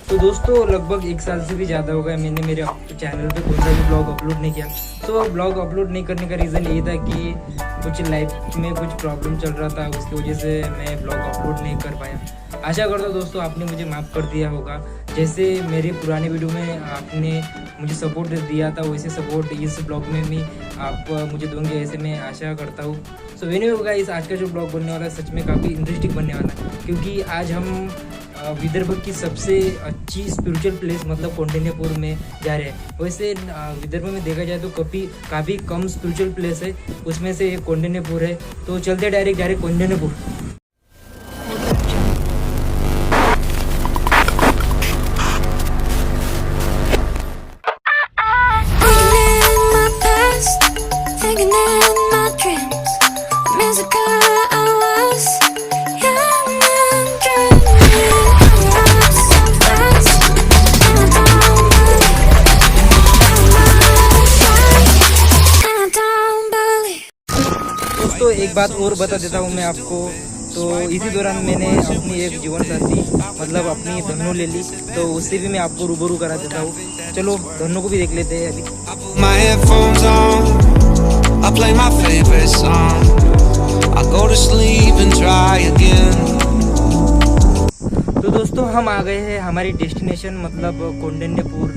तो दोस्तों लगभग 1 साल से भी ज़्यादा हो गया मैंने मेरे चैनल पे कोई सा भी ब्लॉग अपलोड नहीं किया। तो ब्लॉग अपलोड नहीं करने का रीज़न ये था कि कुछ लाइफ में कुछ प्रॉब्लम चल रहा था, उसकी वजह से मैं ब्लॉग अपलोड नहीं कर पाया। आशा करता हूँ दोस्तों आपने मुझे माफ़ कर दिया होगा। जैसे मेरे पुराने वीडियो में आपने मुझे सपोर्ट दिया था वैसे सपोर्ट इस ब्लॉग में भी आप मुझे दोगे, ऐसे मैं आशा करता हूँ। सो एनीवे गाइस, आज का जो ब्लॉग बनने वाला है सच में काफ़ी इंटरेस्टिंग बनने वाला है, क्योंकि आज हम विदर्भ की सबसे अच्छी स्पिरिचुअल प्लेस मतलब कौंडिन्यपुर में जा रहे हैं। वैसे विदर्भ में देखा जाए तो काफ़ी कम स्पिरिचुअल प्लेस है, उसमें से एक कौंडिन्यपुर है। तो चलते डायरेक्ट कौंडिन्यपुर। तो एक बात और बता देता हूँ मैं आपको। तो इसी दौरान मैंने अपनी एक जीवन साथी मतलब अपनी धन्नो ले ली, तो उससे भी मैं आपको रूबरू करा देता हूँ। चलो धन्नो को भी देख लेते हैं अभी। तो दोस्तों हम आ गए हैं हमारी डेस्टिनेशन मतलब कौंडिन्यपुर।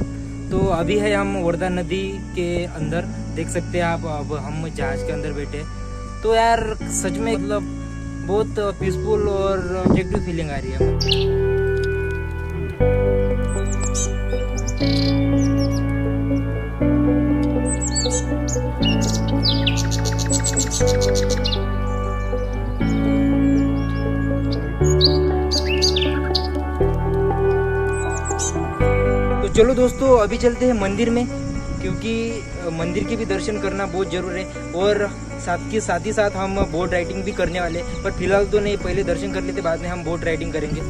तो अभी है हम वर्धा नदी के अंदर, देख सकते हैं आप। अब हम जहाज के अंदर बैठे। तो यार सच में मतलब बहुत पीसफुल और ऑब्जेक्टिव फीलिंग आ रही है। तो चलो दोस्तों अभी चलते हैं मंदिर में, क्योंकि मंदिर के भी दर्शन करना बहुत जरूरी है। और साथ ही साथ हम बोट राइडिंग भी करने वाले, पर फिलहाल तो नहीं, पहले दर्शन कर लेते, बाद में हम बोट राइडिंग करेंगे।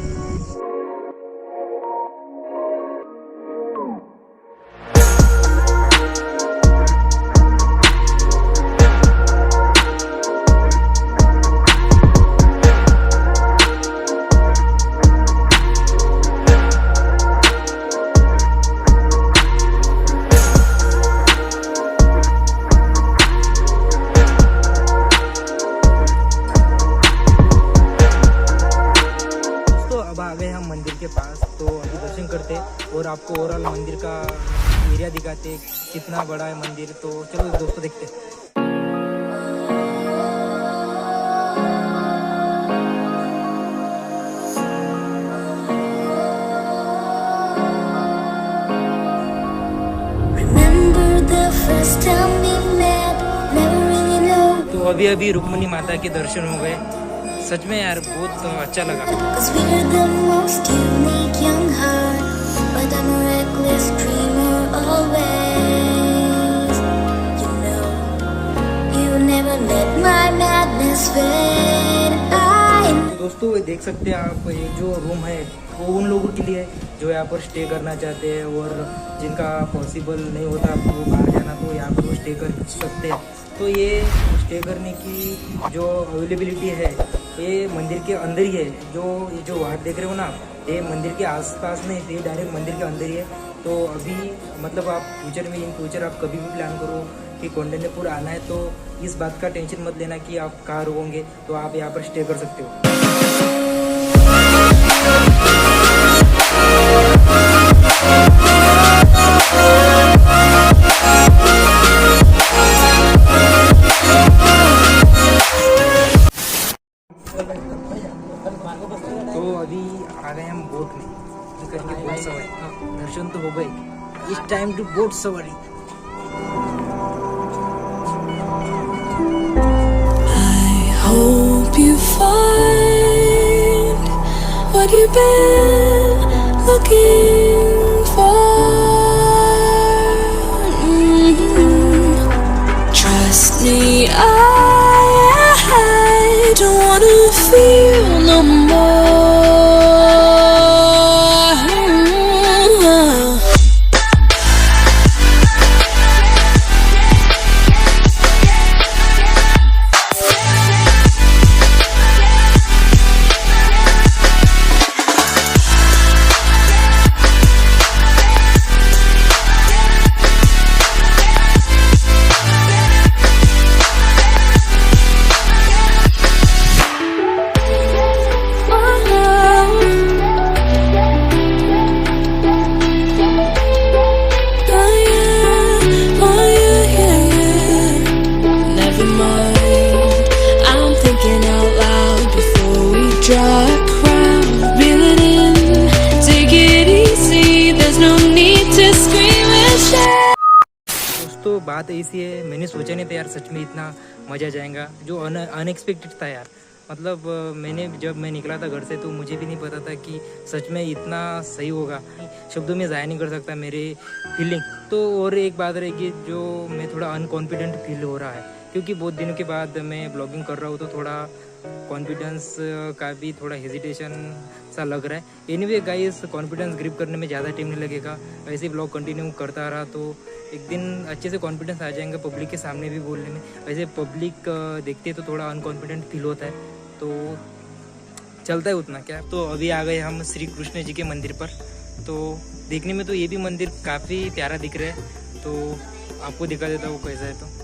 मंदिर के पास, तो अभी दर्शन करते और आपको ओवरऑल मंदिर का एरिया दिखाते कितना बड़ा है मंदिर। तो चलो दोस्तों देखते हैं। तो अभी रुक्मिणी माता के दर्शन हो गए। सच में यार बहुत अच्छा लगा। दोस्तों देख सकते हैं आप, ये जो रूम है वो उन लोगों के लिए है जो यहाँ पर स्टे करना चाहते हैं और जिनका पॉसिबल नहीं होता आपको बाहर जाना, तो यहाँ पर वो स्टे कर सकते हैं। तो ये स्टे करने की जो अवेलेबिलिटी है ये मंदिर के अंदर ही है। ये जो वाट देख रहे हो ना, ये मंदिर के आसपास नहीं, ये डायरेक्ट मंदिर के अंदर ही है। तो अभी मतलब आप इन फ्यूचर आप कभी भी प्लान करो कि कौंडिन्यपुर आना है, तो इस बात का टेंशन मत लेना कि आप कहाँ रुकोगे, तो आप यहाँ पर स्टे कर सकते हो। तो अभी आ गए हम बोट में, करके बोट सवारी। दर्शन तो हो गए, इट्स टाइम टू बोट सवारी। Hope you find what you've been looking for. Trust me, I don't wanna feel no more. draw a crowd, reel it in, take it easy, there's no need to scream and shout. दोस्तों बात ऐसी है, मैंने सोचा नहीं था यार सच में इतना मज़ा जाएगा, जो अनएक्सपेक्टेड था यार। मतलब जब मैं निकला था घर से तो मुझे भी नहीं पता था कि सच में इतना सही होगा। शब्दों में ज़ाहिर नहीं कर सकता मेरे फीलिंग। तो और एक बात रहेगी, जो मैं थोड़ा अनकॉन्फिडेंट फील हो रहा है, क्योंकि बहुत दिनों के बाद मैं ब्लॉगिंग कर रहा हूँ तो थोड़ा कॉन्फिडेंस का भी थोड़ा हेजिटेशन सा लग रहा है। एनीवे गाइस, कॉन्फिडेंस ग्रिप करने में ज़्यादा टाइम नहीं लगेगा। ऐसे ही ब्लॉग कंटिन्यू करता रहा तो एक दिन अच्छे से कॉन्फिडेंस आ जाएगा पब्लिक के सामने भी बोलने में। वैसे पब्लिक देखते तो थोड़ा अनकॉन्फिडेंट फील होता है, तो चलता है उतना क्या। तो अभी आ गए हम श्री कृष्ण जी के मंदिर पर। तो देखने में तो ये भी मंदिर काफ़ी प्यारा दिख रहा है, तो आपको दिखा देता हूँ कैसा है। तो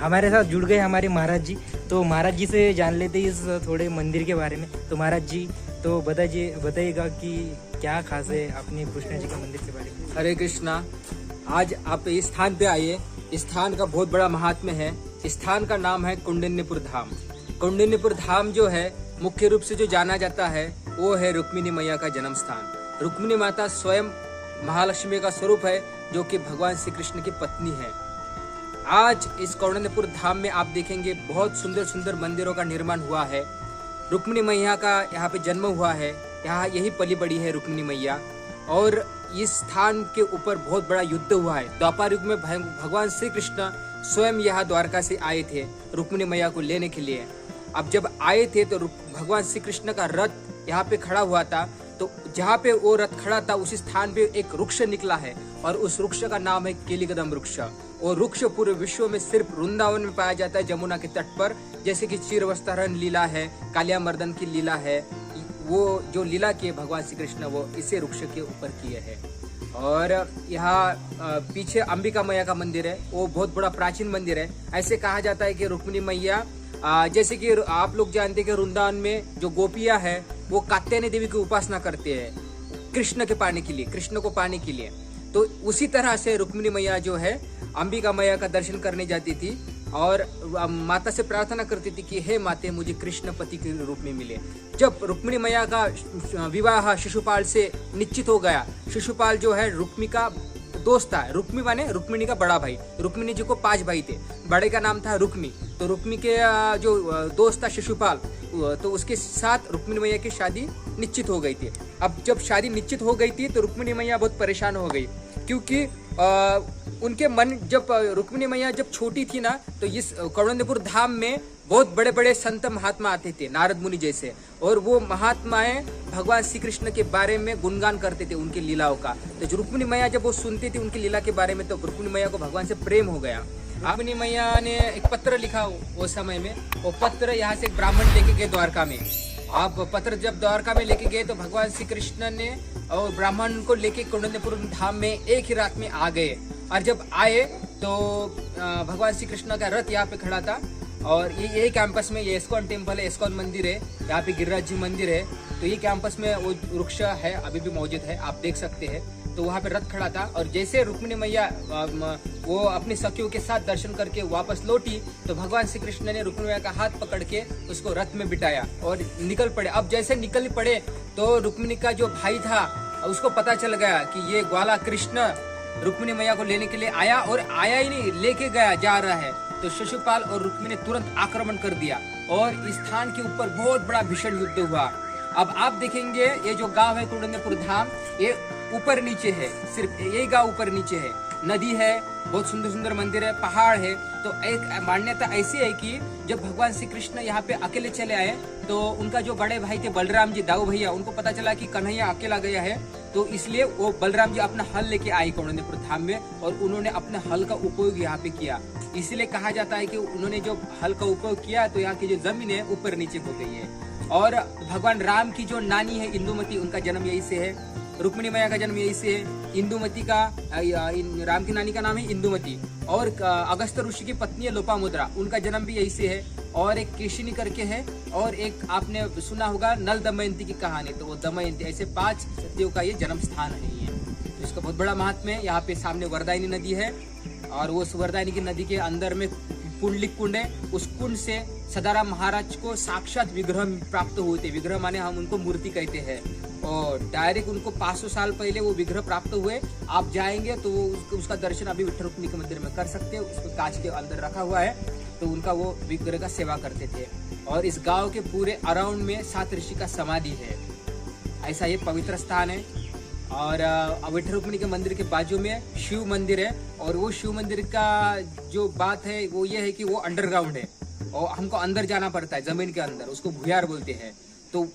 हमारे साथ जुड़ गए हमारे महाराज जी। तो महाराज जी से जान लेते हैं इस थोड़े मंदिर के बारे में। तो महाराज जी तो बताइएगा कि क्या खास है अपने कृष्ण जी के मंदिर के बारे में। हरे कृष्णा। आज आप इस स्थान पे आइए। इस स्थान का बहुत बड़ा महात्म्य है। इस स्थान का नाम है कौंडिन्यपुर धाम। कौंडिन्यपुर धाम जो है मुख्य रूप से जो जाना जाता है वो है रुक्मिणी मैया का जन्म स्थान। रुक्मिणी माता स्वयं महालक्ष्मी का स्वरूप है, जो कि भगवान श्री कृष्ण की पत्नी है। आज इस कौंडिन्यपुर धाम में आप देखेंगे बहुत सुंदर सुंदर मंदिरों का निर्माण हुआ है। रुक्मिणी मैया का यहाँ पे जन्म हुआ है, यहाँ यही पली बड़ी है रुक्मिणी मैया। और इस स्थान के ऊपर बहुत बड़ा युद्ध हुआ है। द्वापर युग में भगवान श्री कृष्ण स्वयं यहाँ द्वारका से आए थे रुक्मिणी मैया को लेने के लिए। अब जब आए थे तो भगवान श्री कृष्ण का रथ यहाँ पे खड़ा हुआ था। तो जहाँ पे वो रथ खड़ा था उसी स्थान पे एक वृक्ष निकला है, और उस वृक्ष का नाम है केलिकदम वृक्ष। और वृक्ष पूरे विश्व में सिर्फ वृंदावन में पाया जाता है, जमुना के तट पर। जैसे कि चीरवस्त्रहरण लीला है, कालिया मर्दन की लीला है, वो जो लीला किए भगवान श्री कृष्ण वो इसे वृक्ष के ऊपर किए हैं। और यहाँ पीछे अंबिका मैया का मंदिर है, वो बहुत बड़ा प्राचीन मंदिर है। ऐसे कहा जाता है कि रुक्मिणी मैया, जैसे कि आप लोग जानते हैं कि वृंदावन में जो गोपियां है वो कात्यायनी देवी की उपासना करते हैं कृष्ण के पाने के लिए, कृष्ण को पाने के लिए। तो उसी तरह से रुक्मिणी मैया जो है अंबिका मैया का दर्शन करने जाती थी और माता से प्रार्थना करती थी कि हे माते मुझे कृष्ण पति के रूप में मिले। जब रुक्मिणी मैया का विवाह शिशुपाल से निश्चित हो गया, शिशुपाल जो है रुक्मी का दोस्त था। रुक्मी माने रुक्मिणी का बड़ा भाई। रुक्मिणी जी को 5 भाई थे, बड़े का नाम था रुक्मी। तो रुक्मी के जो दोस्त था शिशुपाल, तो उसके साथ रुक्मिणी मैया की शादी निश्चित हो गई थी। अब जब शादी निश्चित हो गई थी तो रुक्मिणी मैया बहुत परेशान हो गई, क्योंकि उनके मन, जब रुक्मिणी मैया जब छोटी थी ना, तो इस कौंडिन्यपुर धाम में बहुत बड़े बड़े संत महात्मा आते थे, नारद मुनि जैसे, और वो महात्माएं भगवान श्री कृष्ण के बारे में गुणगान करते थे उनकी लीलाओं का। तो जो रुक्मिणी मैया जब वो सुनती थी उनकी लीला के बारे में, तो रुक्मिणी मैया को भगवान से प्रेम हो गया। रुक्मिणी मैया ने एक पत्र लिखा वो समय में। वो पत्र यहाँ से एक ब्राह्मण लेके गए द्वारका में। आप पत्र जब द्वारका में लेके गए तो भगवान श्री कृष्ण ने और ब्राह्मण को लेके कौंडिन्यपुर धाम में एक ही रात में आ गए। और जब आए तो भगवान श्री कृष्ण का रथ यहाँ पे खड़ा था, और यही कैंपस में ये इस्कॉन टेम्पल है, इस्कॉन मंदिर है, यहाँ पे गिरिराज जी मंदिर है। तो ये कैंपस में वो वृक्ष है, अभी भी मौजूद है, आप देख सकते हैं। तो वहाँ पे रथ खड़ा था, और जैसे रुक्मिणी मैया वो अपनी सखियों के साथ दर्शन करके वापस लौटी, तो भगवान श्री कृष्ण ने रुक्मिणी मैया का हाथ पकड़ के उसको रथ में बिठाया और निकल पड़े। अब जैसे निकल पड़े तो रुक्मिणी का जो भाई था उसको पता चल गया कि ये ग्वाला कृष्ण रुक्मिणी मैया को लेने के लिए आया, और आया ही नहीं, लेके गया जा रहा है। तो शिशुपाल और रुक्मिणी ने तुरंत आक्रमण कर दिया, और इस स्थान के ऊपर बहुत बड़ा भीषण युद्ध हुआ। अब आप देखेंगे ये जो गांव है कौंडिन्यपुर धाम, ये ऊपर नीचे है, सिर्फ यही गांव ऊपर नीचे है। नदी है, बहुत सुंदर सुंदर मंदिर है, पहाड़ है। तो एक मान्यता ऐसी है कि जब भगवान श्री कृष्ण यहाँ पे अकेले चले आए तो उनका जो बड़े भाई थे बलराम जी, दाऊ भैया, उनको पता चला कि कन्हैया अकेला गया है, तो इसलिए वो बलराम जी अपना हल लेके आए कौंडिन्यपुर धाम में और उन्होंने अपने हल का उपयोग यहाँ पे किया। इसलिए कहा जाता है कि उन्होंने जो हल का उपयोग किया तो यहाँ की जो जमीन है ऊपर नीचे हो गई है। और भगवान राम की जो नानी है इंदुमती, उनका जन्म यही से है। रुक्मिणी मैया का जन्म यही से है। इंदुमती का, राम की नानी का नाम है इंदुमती। और अगस्त्य ऋषि की पत्नी है लोपामुद्रा, उनका जन्म भी यही से है। और एक केशिनी करके है, और एक आपने सुना होगा नल दमयंती की कहानी, तो वो दमयंती, ऐसे 5 सतियों का ये जन्म स्थान है। ये तो इसका बहुत बड़ा महात्म्य है। यहाँ पे सामने वरदायनी नदी है, और वो वरदायनी की नदी के अंदर में पुंडलिक कुंड है। उस कुंड से सदाराम महाराज को साक्षात विग्रह प्राप्त हुए थे। विग्रह माने हम उनको मूर्ति कहते हैं, और डायरेक्ट उनको 500 साल पहले वो विग्रह प्राप्त हुए। आप जाएंगे तो उसका दर्शन अभी विठ्ठल रुक्मिणी के मंदिर में कर सकते हो। उसको कांच के अंदर रखा हुआ है, तो उनका वो विग्रह का सेवा करते थे। और इस गांव के पूरे अराउंड में 7 ऋषि का समाधि है। ऐसा ये पवित्र स्थान है। और विठ्ठल रुक्मिणी के मंदिर के बाजू में शिव मंदिर है, और वो शिव मंदिर का जो बात है वो ये है कि वो अंडरग्राउंड है और हमको अंदर जाना पड़ता है, जमीन के अंदर। उसको भुयार बोलते हैं। तो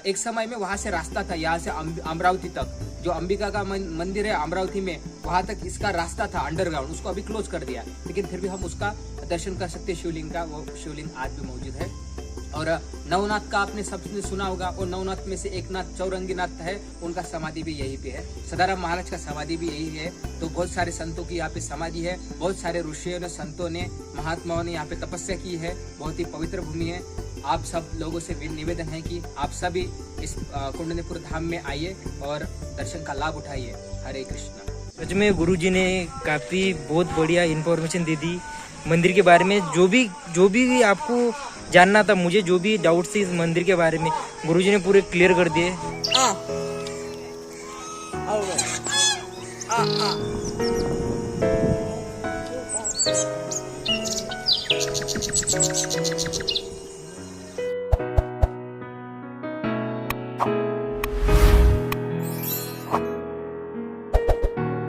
एक समय में वहां से रास्ता था, यहाँ से अमरावती तक, जो अंबिका का मंदिर है अमरावती में, वहां तक इसका रास्ता था अंडरग्राउंड। उसको अभी क्लोज कर दिया, लेकिन फिर भी हम उसका दर्शन कर सकते हैं शिवलिंग का। वो शिवलिंग आज भी मौजूद है। और नवनाथ का आपने सबने सुना होगा, और नवनाथ में से एक नाथ चौरंगी नाथ है, उनका समाधि भी यहीं पे है। सदाराम महाराज का समाधि भी यही है। तो बहुत सारे संतों की यहाँ पे समाधि है। बहुत सारे ऋषियों ने, संतों ने, महात्माओं ने यहाँ पे तपस्या की है। बहुत ही पवित्र भूमि है। आप सब लोगों से निवेदन है कि आप सभी इस कौंडिन्यपुर धाम में आइए और दर्शन का लाभ उठाइए। हरे कृष्णा। सच में गुरुजी ने काफी बहुत बढ़िया इन्फॉर्मेशन दे दी मंदिर के बारे में। जो भी आपको जानना था, मुझे जो भी डाउट थी इस मंदिर के बारे में, गुरुजी ने पूरे क्लियर कर दिए।